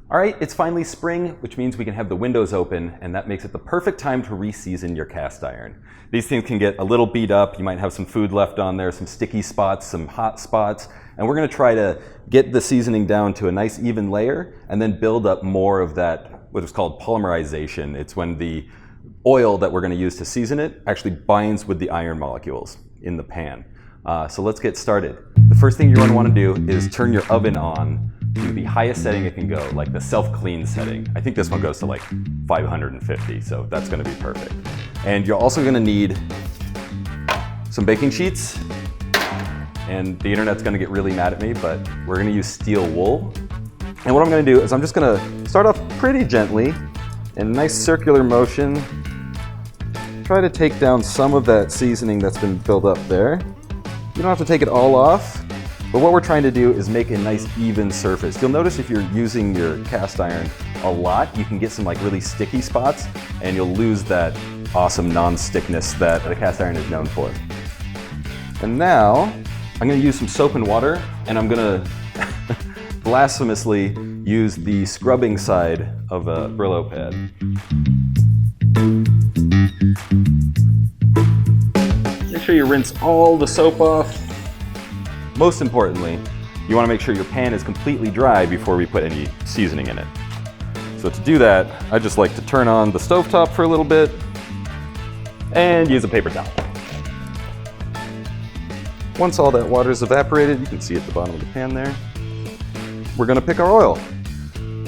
All right, it's finally spring, which means we can have the windows open, and that makes it the perfect time to reseason your cast iron. These things can get a little beat up. You might have some food left on there, some sticky spots, some hot spots, and we're gonna try to get the seasoning down to a nice even layer and then build up more of that, what is called polymerization. It's when the oil that we're gonna use to season it actually binds with the iron molecules in the pan. So let's get started. The first thing you're gonna wanna do is turn your oven on to the highest setting it can go, like the self-clean setting. I think this one goes to like 550, so that's gonna be perfect. And you're also gonna need some baking sheets, and the internet's gonna get really mad at me, but we're gonna use steel wool. And what I'm gonna do is I'm just gonna start off pretty gently in a nice circular motion. Try to take down some of that seasoning that's been built up there. You don't have to take it all off, but what we're trying to do is make a nice even surface. You'll notice if you're using your cast iron a lot, you can get some like really sticky spots, and you'll lose that awesome non-stickness that the cast iron is known for. And now, I'm gonna use some soap and water, and I'm gonna blasphemously use the scrubbing side of a Brillo pad. Make sure you rinse all the soap off. Most importantly, you want to make sure your pan is completely dry before we put any seasoning in it. So to do that, I just like to turn on the stovetop for a little bit and use a paper towel. Once all that water is evaporated, you can see at the bottom of the pan there, we're going to pick our oil.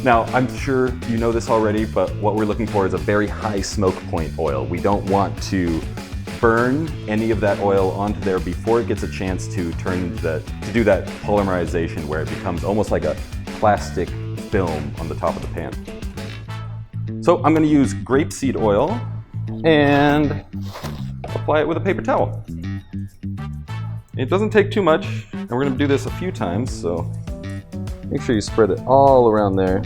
Now, I'm sure you know this already, but what we're looking for is a very high smoke point oil. We don't want to burn any of that oil onto there before it gets a chance to do that polymerization where it becomes almost like a plastic film on the top of the pan. So I'm going to use grapeseed oil and apply it with a paper towel. It doesn't take too much, and we're going to do this a few times, so make sure you spread it all around there.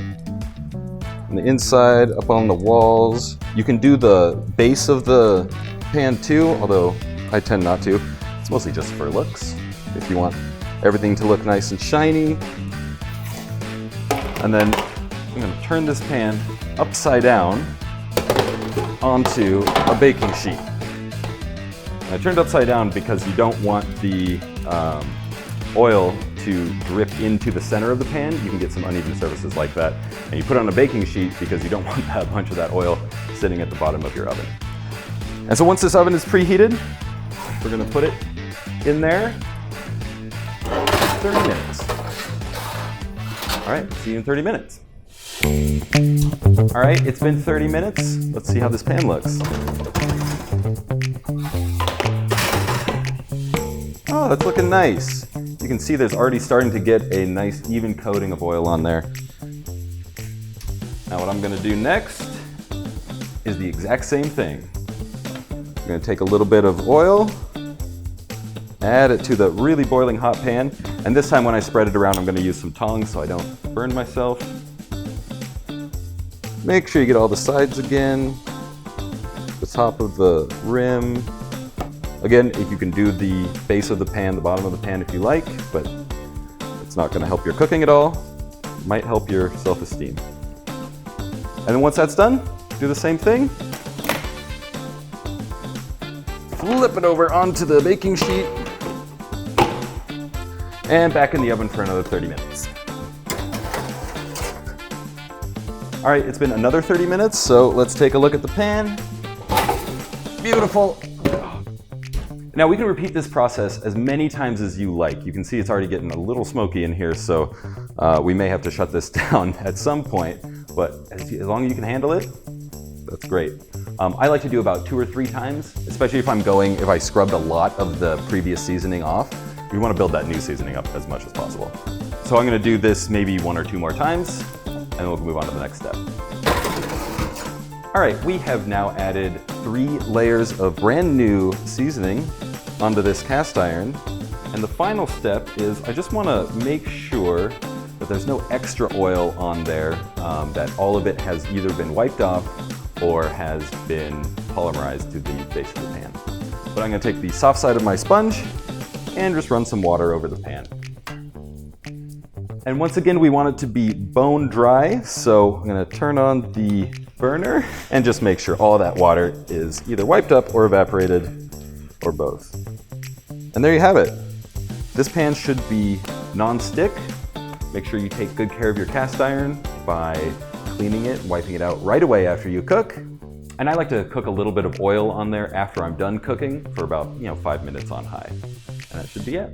On the inside, up on the walls. You can do the base of the pan too, although I tend not to. It's mostly just for looks. If you want everything to look nice and shiny. And then I'm going to turn this pan upside down onto a baking sheet. And I turned upside down because you don't want the oil to drip into the center of the pan. You can get some uneven surfaces like that. And you put it on a baking sheet because you don't want a bunch of that oil sitting at the bottom of your oven. And so once this oven is preheated, we're going to put it in there 30 minutes. All right, see you in 30 minutes. All right, it's been 30 minutes. Let's see how this pan looks. Oh, that's looking nice. You can see there's already starting to get a nice even coating of oil on there. Now what I'm going to do next is the exact same thing. I'm going to take a little bit of oil, add it to the really boiling hot pan, and this time when I spread it around I'm going to use some tongs so I don't burn myself. Make sure you get all the sides again, the top of the rim. Again, if you can do the base of the pan, the bottom of the pan if you like, but it's not going to help your cooking at all. It might help your self-esteem. And then once that's done, do the same thing. Flip it over onto the baking sheet and back in the oven for another 30 minutes. All right, it's been another 30 minutes, so let's take a look at the pan. Beautiful. Now we can repeat this process as many times as you like. You can see it's already getting a little smoky in here, so we may have to shut this down at some point, but as long as you can handle it, that's great. I like to do about 2 or 3 times, especially if I scrubbed a lot of the previous seasoning off. We want to build that new seasoning up as much as possible. So I'm going to do this maybe 1 or 2 more times, and then we'll move on to the next step. All right, we have now added 3 layers of brand new seasoning onto this cast iron. And the final step is I just want to make sure that there's no extra oil on there, that all of it has either been wiped off or has been polymerized to the base of the pan. But I'm going to take the soft side of my sponge and just run some water over the pan. And once again, we want it to be bone dry, so I'm gonna turn on the burner and just make sure all of that water is either wiped up or evaporated, or both. And there you have it. This pan should be non-stick. Make sure you take good care of your cast iron by cleaning it, wiping it out right away after you cook. And I like to cook a little bit of oil on there after I'm done cooking for about 5 minutes on high. And that should be it.